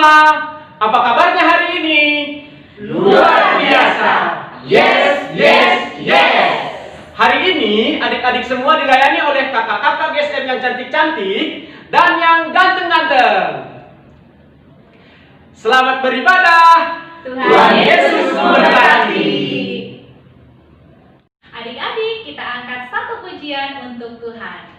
semua, apa kabarnya hari ini? Luar biasa. Yes, yes, yes. Hari ini adik-adik semua dilayani oleh kakak-kakak GSM yang cantik-cantik dan yang ganteng-ganteng. Selamat beribadah. Tuhan Yesus memberkati. Adik-adik, kita angkat satu pujian untuk Tuhan.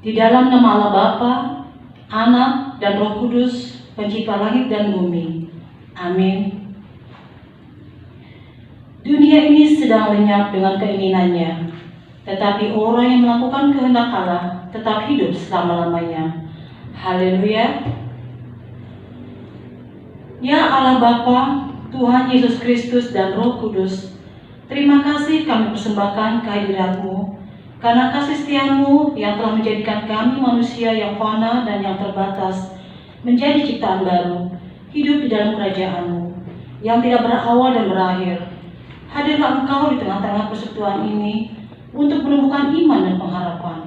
Di dalam nama Allah Bapa, Anak, dan Roh Kudus, Pencipta langit dan bumi. Amin. Dunia ini sedang lenyap dengan keinginannya, tetapi orang yang melakukan kehendak Allah tetap hidup selama-lamanya. Haleluya. Ya Allah Bapa, Tuhan Yesus Kristus dan Roh Kudus, terima kasih kami persembahkan kehadirat-Mu, karena kasih setia-Mu yang telah menjadikan kami manusia yang fana dan yang terbatas menjadi ciptaan baru, hidup di dalam kerajaan-Mu yang tidak berawal dan berakhir. Hadirlah Engkau di tengah-tengah persekutuan ini untuk menumbuhkan iman dan pengharapan.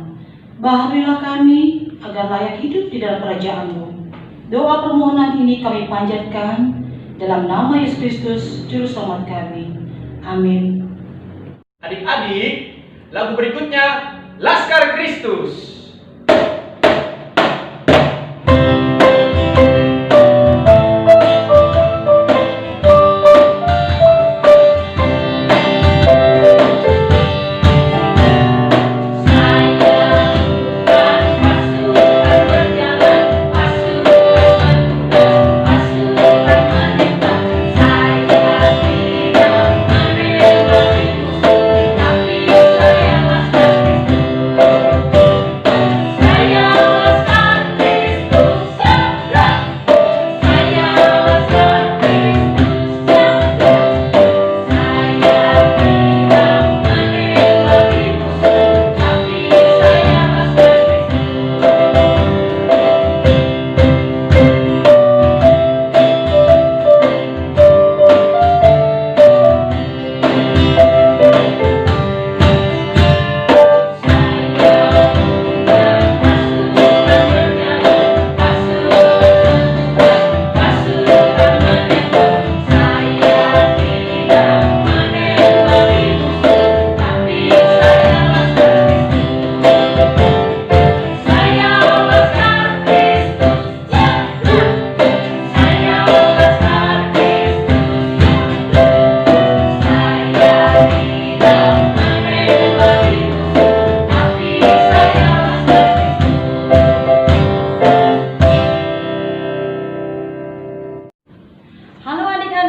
Bahagialah kami agar layak hidup di dalam kerajaan-Mu. Doa permohonan ini kami panjatkan dalam nama Yesus Kristus, Juru Selamat kami. Amin. Adik-adik, lagu berikutnya Laskar Kristus.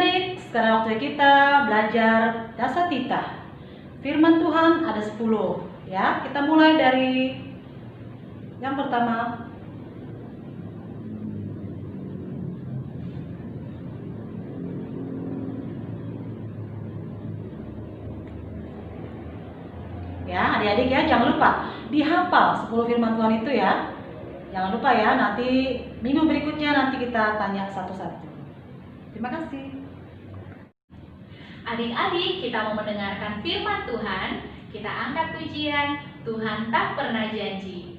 adik-adik, sekarang waktu kita belajar Dasatita. Firman Tuhan ada 10 ya. Kita mulai dari yang pertama. Ya, adik-adik ya, jangan lupa dihafal 10 firman Tuhan itu ya. Jangan lupa ya, nanti minggu berikutnya nanti kita tanya satu-satu. Terima kasih. Adik-adik, kita mau mendengarkan firman Tuhan. Kita angkat pujian, Tuhan tak pernah janji.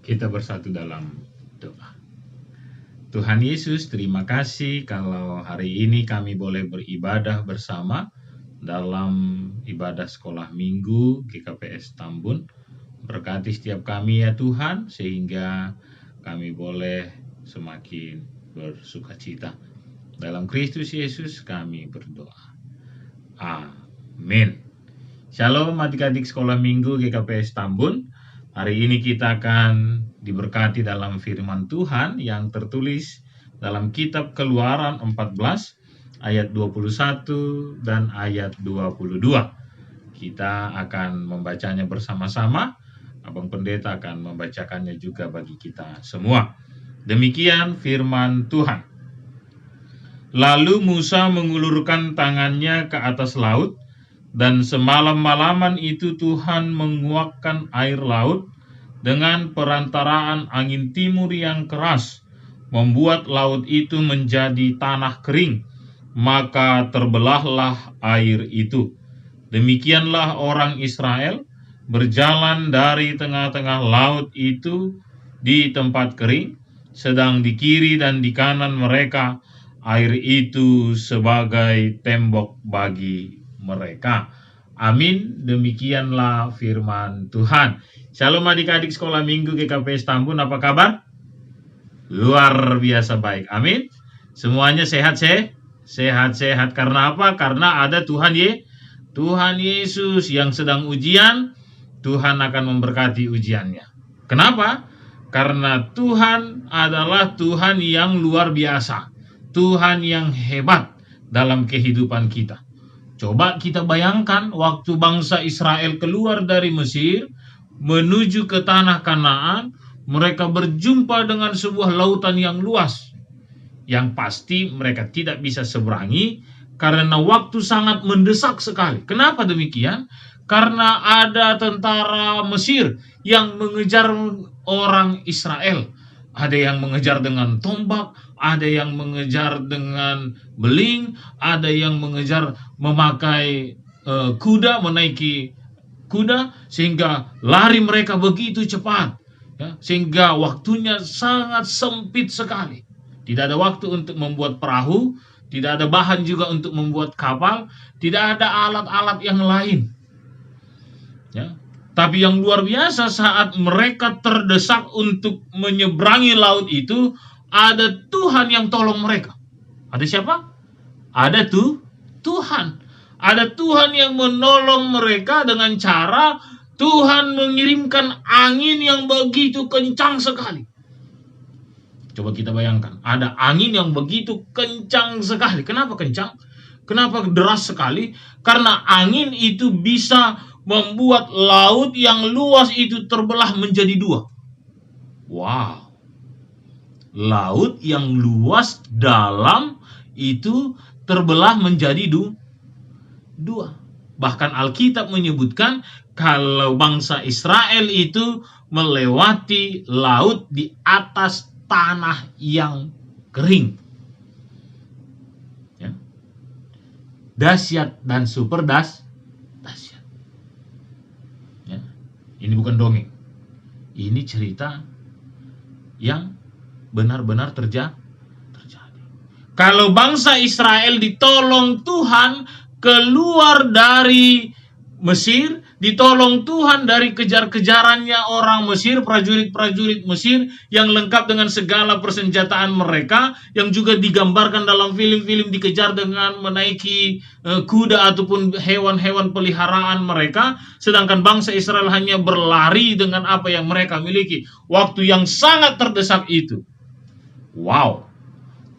Kita bersatu dalam doa. Tuhan Yesus, terima kasih kalau hari ini kami boleh beribadah bersama dalam ibadah sekolah minggu GKPS Tambun. Berkati setiap kami ya Tuhan, sehingga kami boleh semakin bersukacita. Dalam Kristus Yesus kami berdoa. Amin. Shalom adik-adik sekolah minggu GKPS Tambun. Hari ini kita akan diberkati dalam firman Tuhan yang tertulis dalam kitab Keluaran 14 ayat 21 dan ayat 22. Kita akan membacanya bersama-sama. Abang Pendeta akan membacakannya juga bagi kita semua. Demikian firman Tuhan. Lalu Musa mengulurkan tangannya ke atas laut, dan semalam-malaman itu Tuhan menguakkan air laut dengan perantaraan angin timur yang keras, membuat laut itu menjadi tanah kering, maka terbelahlah air itu. Demikianlah orang Israel berjalan dari tengah-tengah laut itu di tempat kering, sedang di kiri dan di kanan mereka air itu sebagai tembok bagi mereka. Amin. Demikianlah firman Tuhan. Shalom adik-adik sekolah minggu GKPS Tambun, apa kabar? Luar biasa baik. Amin. Semuanya sehat-sehat. Karena apa? Karena ada Tuhan Yesus yang sedang ujian. Tuhan akan memberkati ujiannya. Kenapa? Karena Tuhan adalah Tuhan yang luar biasa. Tuhan yang hebat dalam kehidupan kita. Coba kita bayangkan waktu bangsa Israel keluar dari Mesir menuju ke tanah Kanaan, mereka berjumpa dengan sebuah lautan yang luas. Yang pasti mereka tidak bisa seberangi karena waktu sangat mendesak sekali. Kenapa demikian? Karena ada tentara Mesir yang mengejar orang Israel. Ada yang mengejar dengan tombak, ada yang mengejar dengan beling, ada yang mengejar memakai kuda, menaiki kuda, sehingga lari mereka begitu cepat, ya, sehingga waktunya sangat sempit sekali. Tidak ada waktu untuk membuat perahu, tidak ada bahan juga untuk membuat kapal, tidak ada alat-alat yang lain. Ya. Tapi yang luar biasa, saat mereka terdesak untuk menyeberangi laut itu, ada Tuhan yang tolong mereka. Ada siapa? Ada Tuhan. Ada Tuhan yang menolong mereka dengan cara Tuhan mengirimkan angin yang begitu kencang sekali. Coba kita bayangkan, ada angin yang begitu kencang sekali. Kenapa kencang? Kenapa deras sekali? Karena angin itu bisa membuat laut yang luas itu terbelah menjadi dua. Wow. Laut yang luas dalam itu terbelah menjadi dua. Bahkan Alkitab menyebutkan kalau bangsa Israel itu melewati laut di atas tanah yang kering. Ya. Dahsyat dan super dahsyat. Ya. Ini bukan dongeng. Ini cerita yang benar-benar terjadi. Kalau bangsa Israel ditolong Tuhan keluar dari Mesir, ditolong Tuhan dari kejar-kejarannya orang Mesir, prajurit-prajurit Mesir yang lengkap dengan segala persenjataan mereka, yang juga digambarkan dalam film-film dikejar dengan menaiki kuda ataupun hewan-hewan peliharaan mereka, sedangkan bangsa Israel hanya berlari dengan apa yang mereka miliki. Waktu yang sangat terdesak itu, wow,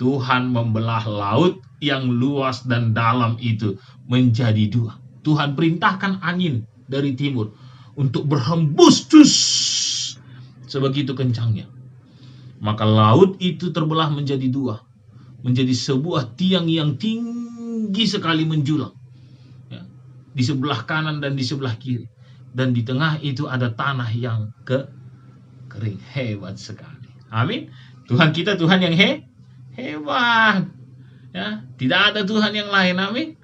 Tuhan membelah laut yang luas dan dalam itu menjadi dua. Tuhan perintahkan angin dari timur untuk berhembus sebegitu kencangnya. Maka laut itu terbelah menjadi dua, menjadi sebuah tiang yang tinggi sekali menjulang, ya, di sebelah kanan dan di sebelah kiri, dan di tengah itu ada tanah yang kering. Hebat sekali. Amin. Tuhan kita Tuhan yang hebat, ya, tidak ada Tuhan yang lain. Amin.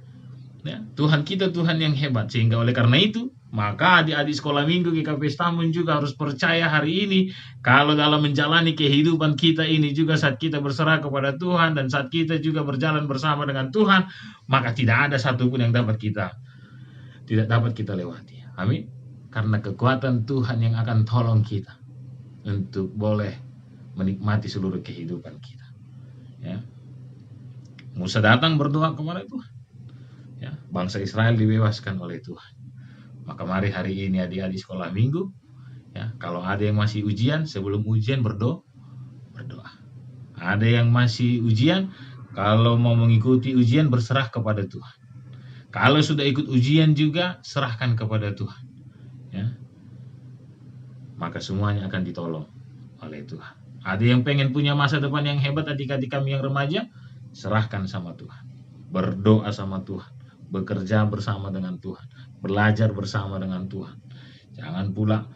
Ya, Tuhan kita Tuhan yang hebat. Sehingga oleh karena itu, maka adik-adik sekolah minggu GKP Stambun juga harus percaya hari ini, kalau dalam menjalani kehidupan kita ini juga saat kita berserah kepada Tuhan dan saat kita juga berjalan bersama dengan Tuhan, maka tidak ada satupun yang tidak dapat kita lewati. Amin. Karena kekuatan Tuhan yang akan tolong kita untuk boleh menikmati seluruh kehidupan kita. Ya. Musa datang berdoa kepada Tuhan. Ya, bangsa Israel dibebaskan oleh Tuhan. Maka mari hari ini adik-adik sekolah minggu, ya, kalau ada yang masih ujian, sebelum ujian berdoa. Ada yang masih ujian, kalau mau mengikuti ujian berserah kepada Tuhan. Kalau sudah ikut ujian juga serahkan kepada Tuhan. Ya. Maka semuanya akan ditolong oleh Tuhan. Ada yang pengen punya masa depan yang hebat, adik-adik kami yang remaja, serahkan sama Tuhan. Berdoa sama Tuhan. Bekerja bersama dengan Tuhan, belajar bersama dengan Tuhan. Jangan pula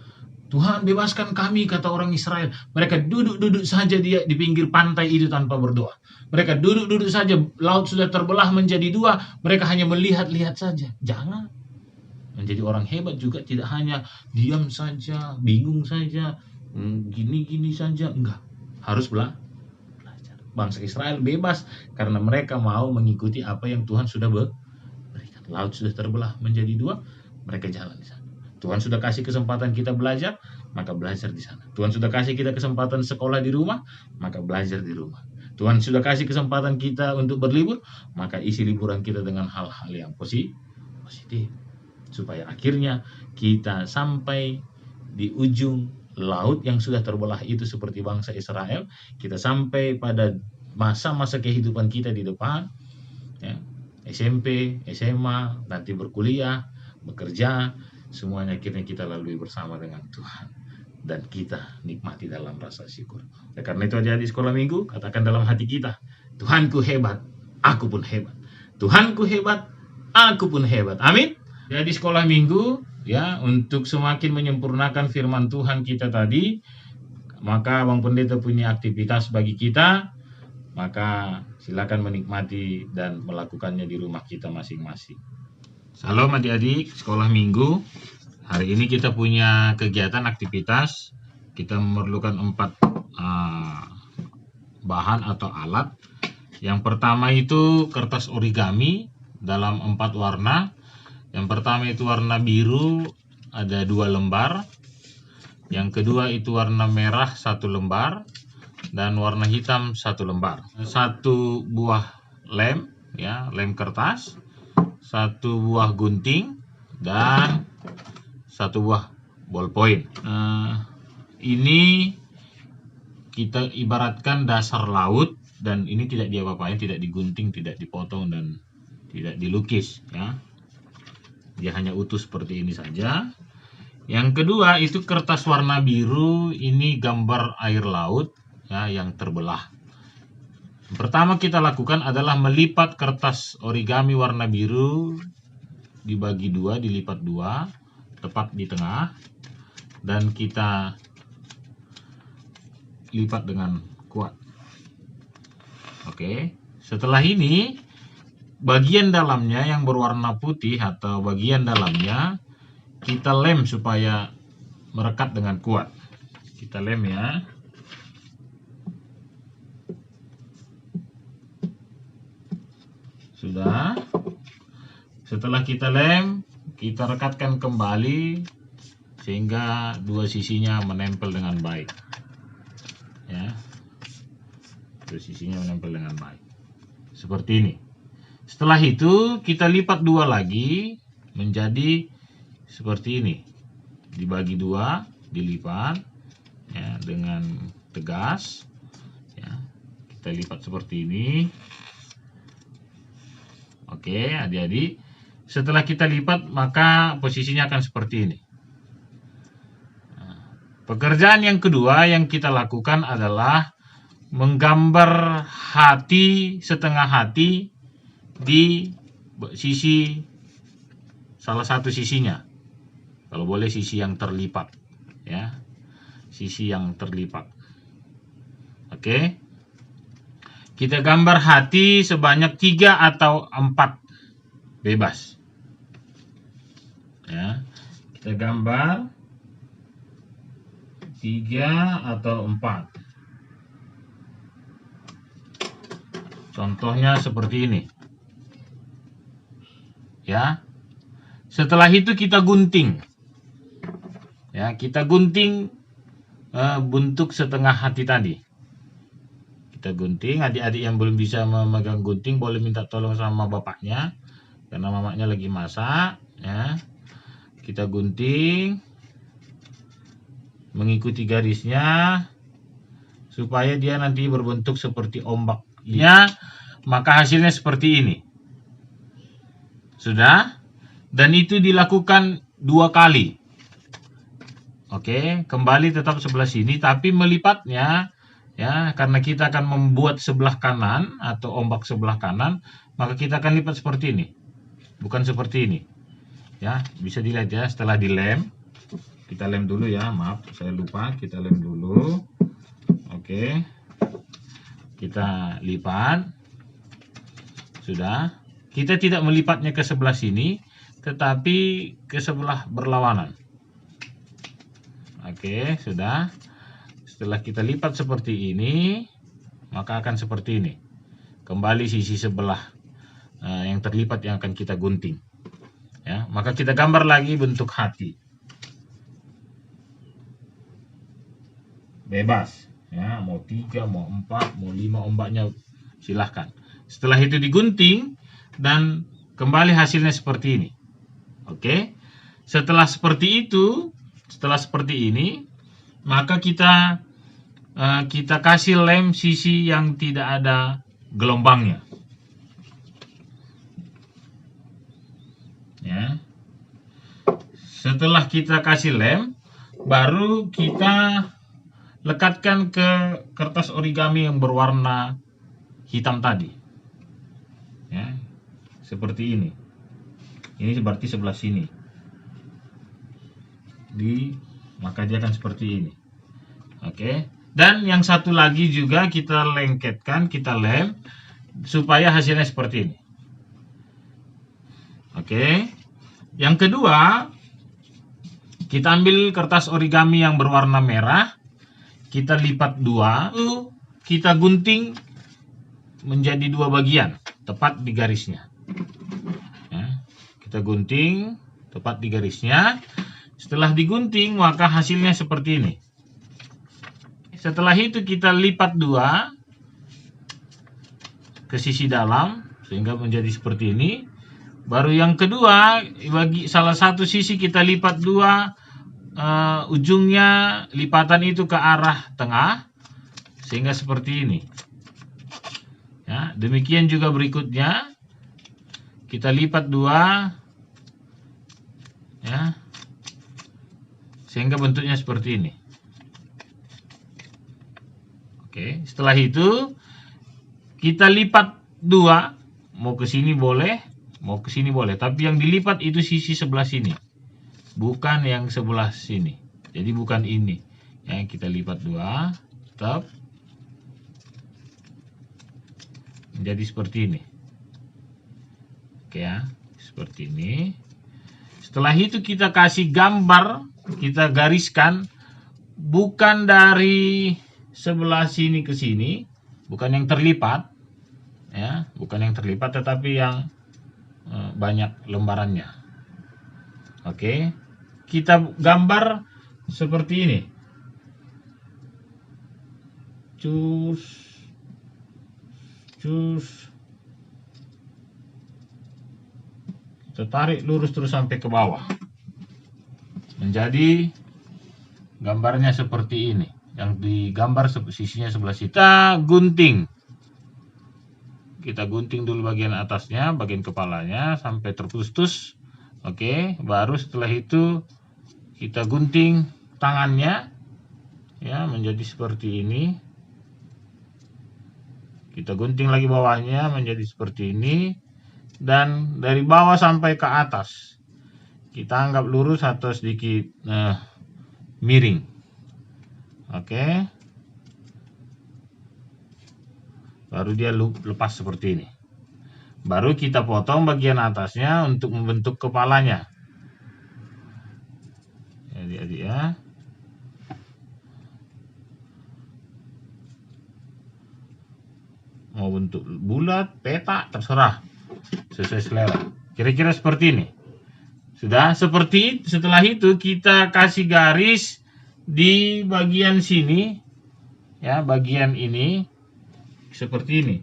Tuhan bebaskan kami, kata orang Israel. Mereka duduk-duduk saja di pinggir pantai itu tanpa berdoa. Mereka duduk-duduk saja, laut sudah terbelah menjadi dua, mereka hanya melihat-lihat saja. Jangan. Menjadi orang hebat juga tidak hanya diam saja, bingung saja, gini-gini saja. Enggak, harus belajar. Bangsa Israel bebas karena mereka mau mengikuti apa yang Tuhan sudah berikan. Laut sudah terbelah menjadi dua, mereka jalan di sana. Tuhan sudah kasih kesempatan kita belajar, maka belajar di sana. Tuhan sudah kasih kita kesempatan sekolah di rumah, maka belajar di rumah. Tuhan sudah kasih kesempatan kita untuk berlibur, maka isi liburan kita dengan hal-hal yang positif. Supaya akhirnya kita sampai di ujung laut yang sudah terbelah itu seperti bangsa Israel. Kita sampai pada masa-masa kehidupan kita di depan, ya, SMP, SMA, nanti berkuliah, bekerja, semuanya akhirnya kita lalui bersama dengan Tuhan. Dan kita nikmati dalam rasa syukur. Karena itu adik-adik sekolah minggu, katakan dalam hati kita, Tuhanku hebat, aku pun hebat. Tuhanku hebat, aku pun hebat. Amin. Jadi sekolah minggu ya, untuk semakin menyempurnakan firman Tuhan kita tadi, maka Bang Pendeta punya aktivitas bagi kita, maka silakan menikmati dan melakukannya di rumah kita masing-masing. Salam adik-adik sekolah minggu. Hari ini kita punya kegiatan aktivitas. Kita memerlukan 4 bahan atau alat. Yang pertama itu kertas origami dalam 4 warna. Yang pertama itu warna biru, ada 2 lembar. Yang kedua itu warna merah 1 lembar. Dan warna hitam 1 lembar. 1 buah lem, ya, lem kertas. 1 buah gunting. Dan 1 buah ballpoint. Ini kita ibaratkan dasar laut. Dan ini tidak diapa-apain, tidak digunting, tidak dipotong, dan tidak dilukis, ya. Dia hanya utuh seperti ini saja. Yang kedua itu kertas warna biru, ini gambar air laut ya yang terbelah. Yang pertama kita lakukan adalah melipat kertas origami warna biru dibagi 2, dilipat 2, tepat di tengah, dan kita lipat dengan kuat. Oke, setelah ini bagian dalamnya yang berwarna putih atau bagian dalamnya kita lem supaya merekat dengan kuat. Kita lem ya. Sudah. Setelah kita lem, kita rekatkan kembali sehingga 2 sisinya menempel dengan baik. Ya. 2 sisinya menempel dengan baik. Seperti ini. Setelah itu kita lipat 2 lagi menjadi seperti ini. Dibagi 2, dilipat ya dengan tegas. Ya, kita lipat seperti ini. Oke, adik-adik. Setelah kita lipat maka posisinya akan seperti ini. Nah, pekerjaan yang kedua yang kita lakukan adalah menggambar hati, setengah hati di sisi salah satu sisinya, kalau boleh sisi yang terlipat ya, sisi yang terlipat. Oke, kita gambar hati sebanyak 3 atau 4, bebas ya. Kita gambar 3 atau 4. Contohnya seperti ini. Ya. Setelah itu kita gunting. Ya, kita gunting bentuk setengah hati tadi. Kita gunting. Adik-adik yang belum bisa memegang gunting boleh minta tolong sama bapaknya karena mamanya lagi masak, ya. Kita gunting mengikuti garisnya supaya dia nanti berbentuk seperti ombak. Ya, maka hasilnya seperti ini. Sudah? Dan itu dilakukan 2 kali. Oke, kembali tetap sebelah sini, tapi melipatnya ya, karena kita akan membuat sebelah kanan atau ombak sebelah kanan, maka kita akan lipat seperti ini. Bukan seperti ini. Ya, bisa dilihat ya, setelah dilem. Kita lem dulu ya, maaf saya lupa, kita lem dulu. Oke. Kita lipat. Sudah. Kita tidak melipatnya ke sebelah sini, tetapi ke sebelah berlawanan. Oke, sudah. Setelah kita lipat seperti ini, maka akan seperti ini. Kembali sisi sebelah yang terlipat yang akan kita gunting. Ya, maka kita gambar lagi bentuk hati. Bebas. Ya, mau 3, mau 4, mau 5 ombaknya silahkan. Setelah itu digunting dan kembali hasilnya seperti ini. Oke. Setelah seperti itu, setelah seperti ini, maka kita kasih lem sisi yang tidak ada gelombangnya. Ya. Setelah kita kasih lem, baru kita lekatkan ke kertas origami yang berwarna hitam tadi. Ya. seperti ini. Ini berarti sebelah sini. Maka dia akan seperti ini. Oke. Dan yang satu lagi juga kita lengketkan, kita lem supaya hasilnya seperti ini. Oke. Yang kedua, kita ambil kertas origami yang berwarna merah, kita lipat dua, kita gunting menjadi dua bagian, tepat di garisnya. Ya, kita gunting tepat di garisnya. Setelah digunting, maka hasilnya seperti ini. Setelah itu kita lipat dua ke sisi dalam sehingga menjadi seperti ini. Baru yang kedua, bagi salah satu sisi kita lipat dua, ujungnya lipatan itu ke arah tengah sehingga seperti ini. Ya, demikian juga berikutnya kita lipat dua, ya, sehingga bentuknya seperti ini. Oke, setelah itu kita lipat dua, mau ke sini boleh, mau ke sini boleh, tapi yang dilipat itu sisi sebelah sini, bukan yang sebelah sini. Jadi bukan ini. Yang kita lipat dua, tetap menjadi seperti ini. Oke ya, seperti ini. Setelah itu kita kasih gambar, kita gariskan bukan dari sebelah sini ke sini, bukan yang terlipat, ya, bukan yang terlipat, tetapi yang banyak lembarannya. Oke, kita gambar seperti ini. Cus, kita tarik lurus terus sampai ke bawah. Menjadi gambarnya seperti ini. Yang digambar sisinya sebelah situ. Kita gunting. Kita gunting dulu bagian atasnya, bagian kepalanya sampai terputus. Oke, baru setelah itu kita gunting tangannya, ya, menjadi seperti ini. Kita gunting lagi bawahnya menjadi seperti ini, dan dari bawah sampai ke atas kita anggap lurus atau sedikit miring. Oke, baru dia lepas seperti ini. Baru kita potong bagian atasnya untuk membentuk kepalanya. Adik-adik ya. Mau bentuk bulat, petak, terserah. Sesuai selera. Kira-kira seperti ini. Sudah, setelah itu kita kasih garis di bagian sini, ya, bagian ini seperti ini.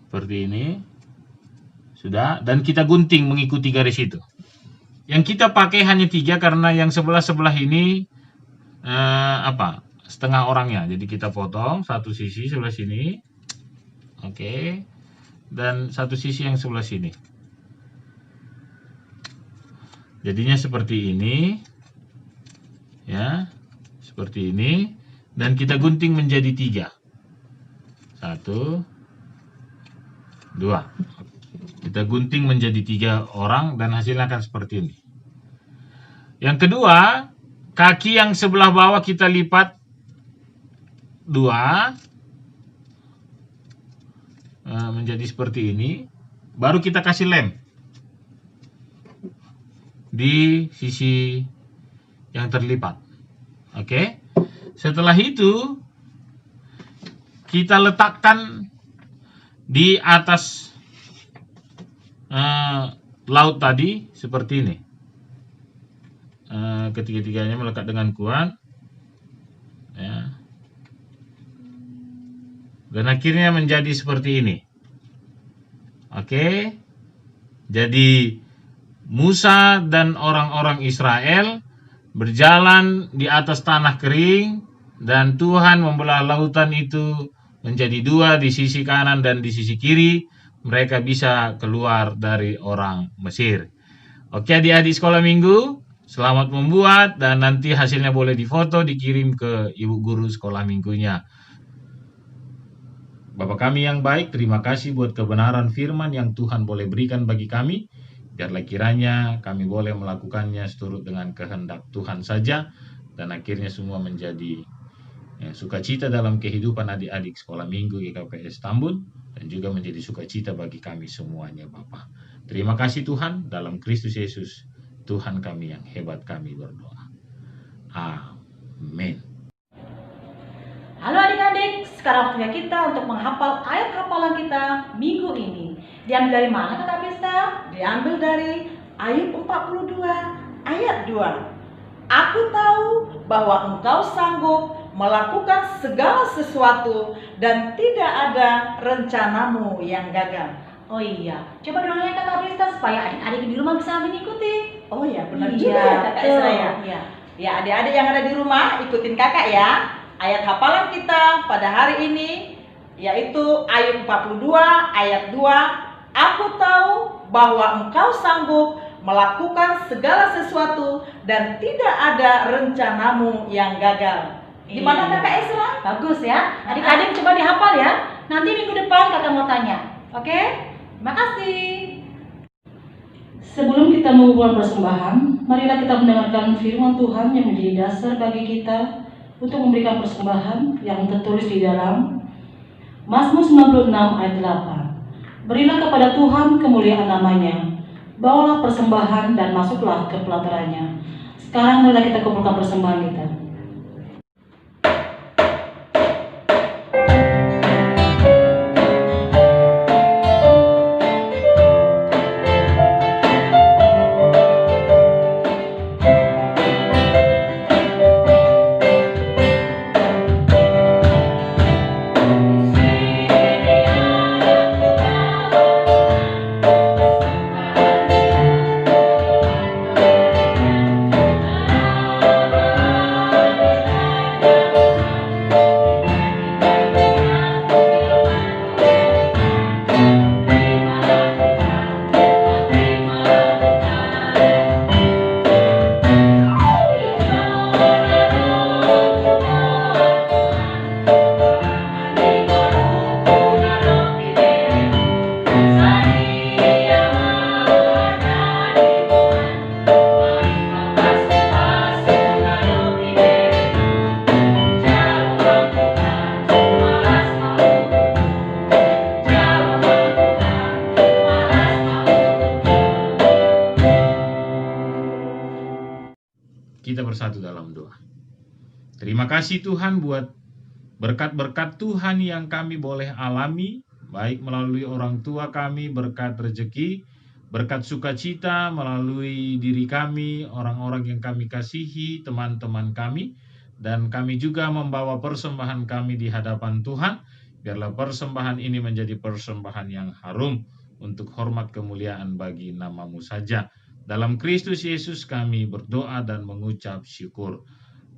Seperti ini. Sudah, dan kita gunting mengikuti garis itu. Yang kita pakai hanya 3 karena yang sebelah-sebelah ini setengah orangnya. Jadi kita potong satu sisi sebelah sini. Oke. Dan satu sisi yang sebelah sini. Jadinya seperti ini. Ya. Seperti ini. Dan kita gunting menjadi 3. 1, 2. Kita gunting menjadi 3 orang dan hasilnya akan seperti ini. Yang kedua, kaki yang sebelah bawah kita lipat 2. Menjadi seperti ini. Baru kita kasih lem di sisi yang terlipat. Oke. Setelah itu kita letakkan di atas laut tadi seperti ini. Ketiga-tiganya melekat dengan kuat, ya. Dan akhirnya menjadi seperti ini. Oke. Jadi Musa dan orang-orang Israel berjalan di atas tanah kering, dan Tuhan membelah lautan itu menjadi 2 di sisi kanan dan di sisi kiri. Mereka bisa keluar dari orang Mesir. Oke, adik-adik sekolah minggu, Selamat membuat, dan nanti hasilnya boleh difoto, dikirim ke ibu guru sekolah minggunya. Bapa kami yang baik, terima kasih buat kebenaran firman yang Tuhan boleh berikan bagi kami. Biarlah kiranya kami boleh melakukannya seturut dengan kehendak Tuhan saja, dan akhirnya semua menjadi sukacita dalam kehidupan adik-adik sekolah minggu GKPS Tambun, dan juga menjadi sukacita bagi kami semuanya Bapa. Terima kasih Tuhan, dalam Kristus Yesus, Tuhan kami yang hebat kami berdoa. Amin. Halo adik-adik, sekarang waktunya kita untuk menghafal ayat hafalan kita minggu ini. Diambil dari mana Kakak Pista? Diambil dari Ayub 42 ayat 2. Aku tahu bahwa engkau sanggup melakukan segala sesuatu dan tidak ada rencanamu yang gagal. Oh iya, coba doanya Kakak Pista supaya adik-adik di rumah bisa mengikuti. Oh ya, benar Iya, juga ya Kakak betul. Esra ya. Iya. Ya, adik-adik yang ada di rumah ikutin Kakak ya. Ayat hafalan kita pada hari ini yaitu Ayub 42 ayat 2. Aku tahu bahwa engkau sanggup melakukan segala sesuatu dan tidak ada rencanamu yang gagal. Gimana Iya. Kakak Esra? Bagus ya, adik-adik coba dihafal ya. Nanti minggu depan Kakak mau tanya. Oke? Terima kasih. Sebelum kita mengumpulkan persembahan, marilah kita mendengarkan firman Tuhan yang menjadi dasar bagi kita untuk memberikan persembahan yang tertulis di dalam Mazmur 96 ayat 8. Berilah kepada Tuhan kemuliaan namanya, bawalah persembahan dan masuklah ke pelatarannya. Sekarang marilah kita kumpulkan persembahan kita. Kita bersatu dalam doa. Terima kasih Tuhan buat berkat-berkat Tuhan yang kami boleh alami, baik melalui orang tua kami, berkat rezeki, berkat sukacita melalui diri kami, orang-orang yang kami kasihi, teman-teman kami, dan kami juga membawa persembahan kami di hadapan Tuhan. Biarlah persembahan ini menjadi persembahan yang harum untuk hormat kemuliaan bagi nama-Mu saja. Dalam Kristus Yesus kami berdoa dan mengucap syukur.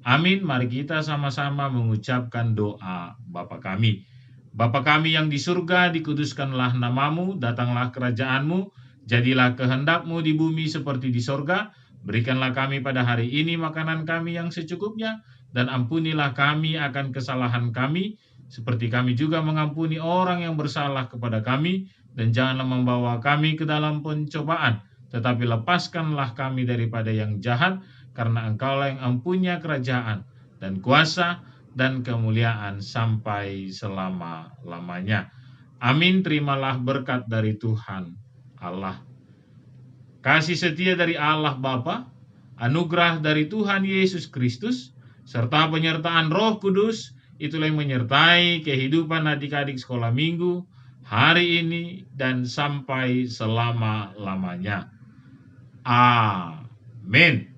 Amin. Mari kita sama-sama mengucapkan doa Bapa kami. Bapa kami yang di surga, dikuduskanlah nama-Mu, datanglah kerajaan-Mu, jadilah kehendak-Mu di bumi seperti di surga. Berikanlah kami pada hari ini makanan kami yang secukupnya, dan ampunilah kami akan kesalahan kami, seperti kami juga mengampuni orang yang bersalah kepada kami, dan janganlah membawa kami ke dalam pencobaan, tetapi lepaskanlah kami daripada yang jahat, karena Engkaulah yang empunya kerajaan dan kuasa dan kemuliaan sampai selama-lamanya. Amin. Terimalah berkat dari Tuhan Allah, kasih setia dari Allah Bapa, anugerah dari Tuhan Yesus Kristus, serta penyertaan Roh Kudus, itulah yang menyertai kehidupan adik-adik sekolah minggu hari ini dan sampai selama-lamanya. Amin.